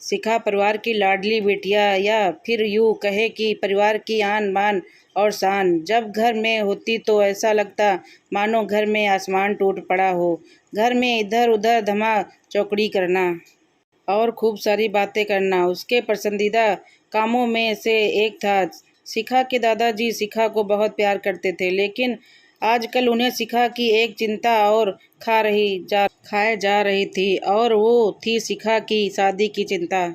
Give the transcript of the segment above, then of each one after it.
शिखा परिवार की लाडली बेटिया, या फिर यूँ कहे कि परिवार की आन बान और शान। जब घर में होती तो ऐसा लगता मानो घर में आसमान टूट पड़ा हो। घर में इधर उधर धमा चौकड़ी करना और खूब सारी बातें करना उसके पसंदीदा कामों में से एक था। शिखा के दादाजी शिखा को बहुत प्यार करते थे, लेकिन आजकल उन्हें शिखा की एक चिंता और खाए जा रही थी, और वो थी शिखा की शादी की चिंता।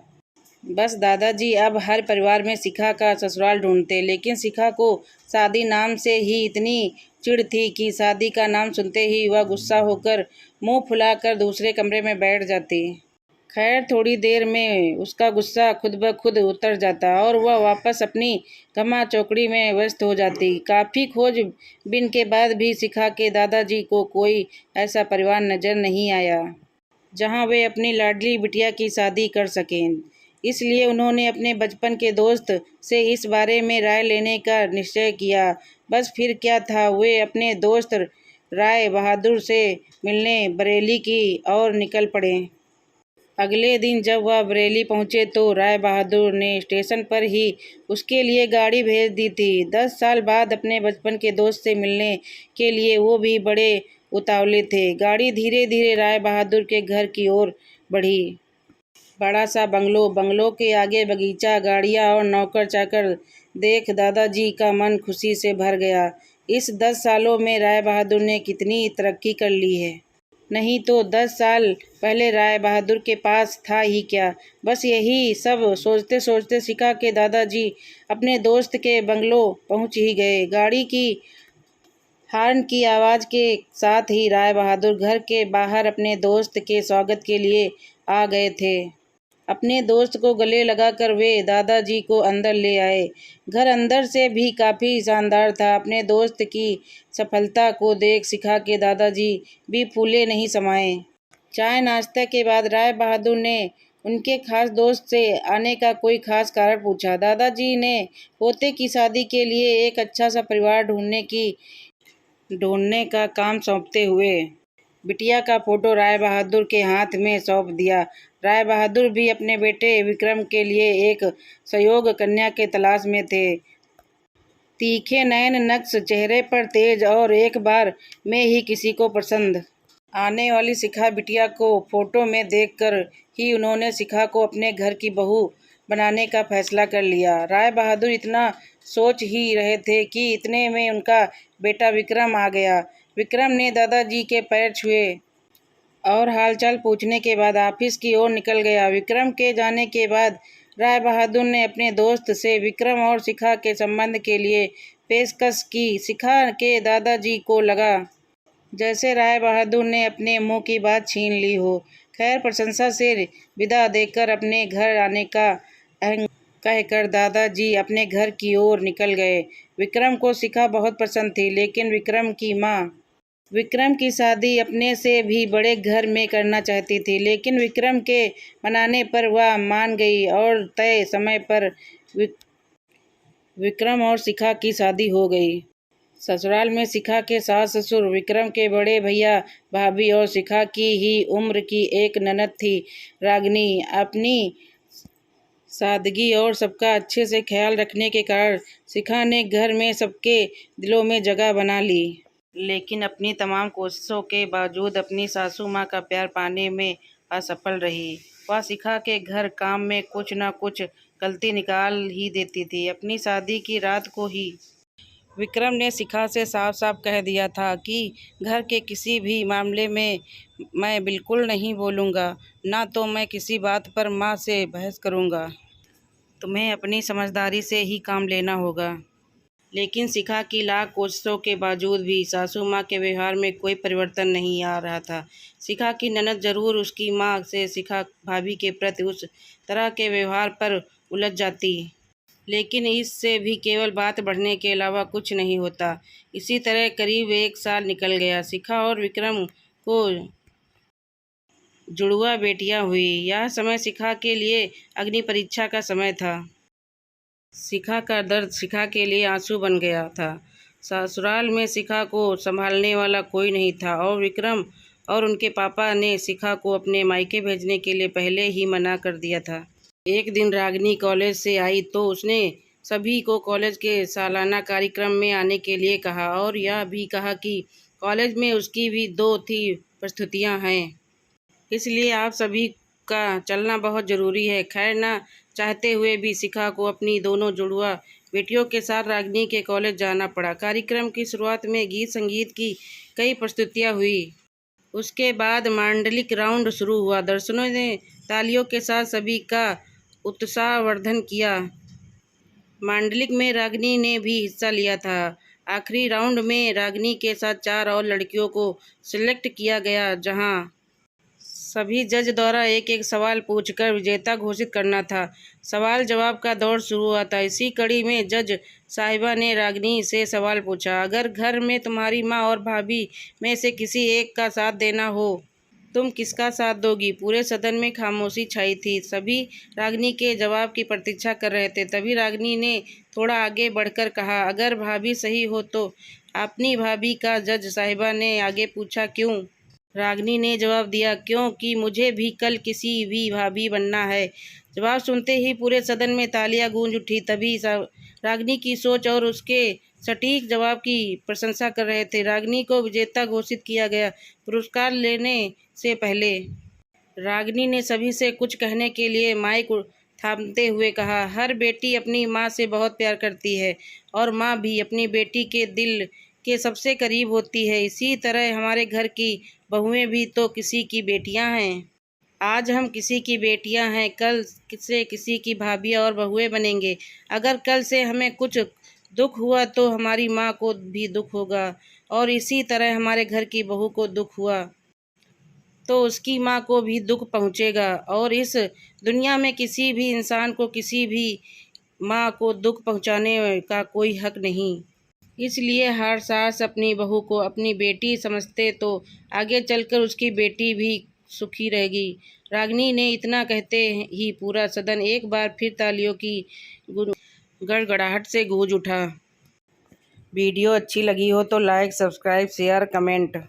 बस दादाजी अब हर परिवार में शिखा का ससुराल ढूंढते, लेकिन शिखा को शादी नाम से ही इतनी चिढ़ थी कि शादी का नाम सुनते ही वह गुस्सा होकर मुंह फुलाकर दूसरे कमरे में बैठ जाती। खैर, थोड़ी देर में उसका गुस्सा खुद ब खुद उतर जाता और वह वापस अपनी घमा चौकड़ी में व्यस्त हो जाती। काफ़ी खोजबीन के बाद भी शिखा के दादाजी को कोई ऐसा परिवार नजर नहीं आया जहां वे अपनी लाडली बिटिया की शादी कर सकें। इसलिए उन्होंने अपने बचपन के दोस्त से इस बारे में राय लेने का निश्चय किया। बस फिर क्या था, वे अपने दोस्त राय बहादुर से मिलने बरेली की ओर निकल पड़े। अगले दिन जब वह बरेली पहुंचे तो राय बहादुर ने स्टेशन पर ही उसके लिए गाड़ी भेज दी थी। 10 साल बाद अपने बचपन के दोस्त से मिलने के लिए वो भी बड़े उतावले थे। गाड़ी धीरे धीरे राय बहादुर के घर की ओर बढ़ी। बड़ा सा बंगलो के आगे बगीचा, गाड़ियां और नौकर चाकर देख दादाजी का मन खुशी से भर गया। इस 10 सालों में राय बहादुर ने कितनी तरक्की कर ली है। नहीं तो 10 साल पहले राय बहादुर के पास था ही क्या। बस यही सब सोचते सोचते शिखा के दादाजी अपने दोस्त के बंगलो पहुंच ही गए। गाड़ी की हॉर्न की आवाज़ के साथ ही राय बहादुर घर के बाहर अपने दोस्त के स्वागत के लिए आ गए थे। अपने दोस्त को गले लगाकर वे दादाजी को अंदर ले आए। घर अंदर से भी काफ़ी शानदार था। अपने दोस्त की सफलता को देख शिखा के दादाजी भी फूले नहीं समाये। चाय नाश्ते के बाद राय बहादुर ने उनके खास दोस्त से आने का कोई खास कारण पूछा। दादाजी ने पोते की शादी के लिए एक अच्छा सा परिवार ढूंढने का काम सौंपते हुए बिटिया का फोटो राय बहादुर के हाथ में सौंप दिया। राय बहादुर भी अपने बेटे विक्रम के लिए एक सहयोग कन्या के तलाश में थे। तीखे नयन, नक्श चेहरे पर तेज और एक बार में ही किसी को पसंद आने वाली शिखा बिटिया को फोटो में देखकर ही उन्होंने शिखा को अपने घर की बहू बनाने का फैसला कर लिया। राय बहादुर इतना सोच ही रहे थे कि इतने में उनका बेटा विक्रम आ गया। विक्रम ने दादाजी के पैर छुए और हालचाल पूछने के बाद ऑफिस की ओर निकल गया। विक्रम के जाने के बाद राय बहादुर ने अपने दोस्त से विक्रम और शिखा के संबंध के लिए पेशकश की। शिखा के दादाजी को लगा जैसे राय बहादुर ने अपने मुंह की बात छीन ली हो। खैर, प्रशंसा से विदा देकर अपने घर आने का कहकर दादाजी अपने घर की ओर निकल गए। विक्रम को शिखा बहुत पसंद थी, लेकिन विक्रम की माँ विक्रम की शादी अपने से भी बड़े घर में करना चाहती थी। लेकिन विक्रम के मनाने पर वह मान गई और तय समय पर विक्रम और शिखा की शादी हो गई। ससुराल में शिखा के सास ससुर, विक्रम के बड़े भैया भाभी और शिखा की ही उम्र की एक ननद थी, रागिनी। अपनी सादगी और सबका अच्छे से ख्याल रखने के कारण शिखा ने घर में सबके दिलों में जगह बना ली। लेकिन अपनी तमाम कोशिशों के बावजूद अपनी सासू माँ का प्यार पाने में असफल रही। वह शिखा के घर काम में कुछ न कुछ गलती निकाल ही देती थी। अपनी शादी की रात को ही विक्रम ने शिखा से साफ साफ कह दिया था कि घर के किसी भी मामले में मैं बिल्कुल नहीं बोलूँगा, ना तो मैं किसी बात पर माँ से बहस करूँगा। तुम्हें अपनी समझदारी से ही काम लेना होगा। लेकिन शिखा की लाख कोशिशों के बावजूद भी सासू माँ के व्यवहार में कोई परिवर्तन नहीं आ रहा था। शिखा की ननद जरूर उसकी माँ से शिखा भाभी के प्रति उस तरह के व्यवहार पर उलझ जाती, लेकिन इससे भी केवल बात बढ़ने के अलावा कुछ नहीं होता। इसी तरह करीब 1 साल निकल गया। शिखा और विक्रम को जुड़वा बेटियां हुई। यह समय शिखा के लिए अग्नि परीक्षा का समय था। शिखा का दर्द शिखा के लिए आंसू बन गया था। ससुराल में शिखा को संभालने वाला कोई नहीं था और विक्रम और उनके पापा ने शिखा को अपने मायके भेजने के लिए पहले ही मना कर दिया था। एक दिन रागिनी कॉलेज से आई तो उसने सभी को कॉलेज के सालाना कार्यक्रम में आने के लिए कहा और यह भी कहा कि कॉलेज में उसकी भी 2 प्रस्तुतियां हैं, इसलिए आप सभी का चलना बहुत ज़रूरी है। खैर, ना चाहते हुए भी शिखा को अपनी दोनों जुड़वा बेटियों के साथ रागिनी के कॉलेज जाना पड़ा। कार्यक्रम की शुरुआत में गीत संगीत की कई प्रस्तुतियां हुई। उसके बाद मांडलिक राउंड शुरू हुआ। दर्शकों ने तालियों के साथ सभी का उत्साहवर्धन किया। मांडलिक में रागिनी ने भी हिस्सा लिया था। आखिरी राउंड में रागिनी के साथ 4 और लड़कियों को सिलेक्ट किया गया, जहां सभी जज द्वारा एक एक सवाल पूछकर विजेता घोषित करना था। सवाल जवाब का दौर शुरू हुआ था। इसी कड़ी में जज साहिबा ने रागिनी से सवाल पूछा, अगर घर में तुम्हारी माँ और भाभी में से किसी एक का साथ देना हो, तुम किसका साथ दोगी? पूरे सदन में खामोशी छाई थी। सभी रागिनी के जवाब की प्रतीक्षा कर रहे थे। तभी रागिनी ने थोड़ा आगे बढ़कर कहा, अगर भाभी सही हो तो। अपनी भाभी का जज साहिबा ने आगे पूछा, क्यों? रागिनी ने जवाब दिया, क्योंकि मुझे भी कल किसी भी भाभी बनना है। जवाब सुनते ही पूरे सदन में तालियां गूंज उठी। तभी रागिनी की सोच और उसके सटीक जवाब की प्रशंसा कर रहे थे। रागिनी को विजेता घोषित किया गया। पुरस्कार लेने से पहले रागिनी ने सभी से कुछ कहने के लिए माइक थामते हुए कहा, हर बेटी अपनी माँ से बहुत प्यार करती है और माँ भी अपनी बेटी के दिल के सबसे करीब होती है। इसी तरह हमारे घर की बहुएं भी तो किसी की बेटियां हैं। आज हम किसी की बेटियां हैं, कल से किसी की भाभियां और बहुएं बनेंगे। अगर कल से हमें कुछ दुख हुआ तो हमारी माँ को भी दुख होगा, और इसी तरह हमारे घर की बहू को दुख हुआ तो उसकी माँ को भी दुख पहुँचेगा। और इस दुनिया में किसी भी इंसान को किसी भी माँ को दुख पहुँचाने का कोई हक नहीं। इसलिए हर सास अपनी बहू को अपनी बेटी समझते तो आगे चलकर उसकी बेटी भी सुखी रहेगी। रागिनी ने इतना कहते ही पूरा सदन एक बार फिर तालियों की गड़गड़ाहट से गूंज उठा। वीडियो अच्छी लगी हो तो लाइक, सब्सक्राइब, शेयर, कमेंट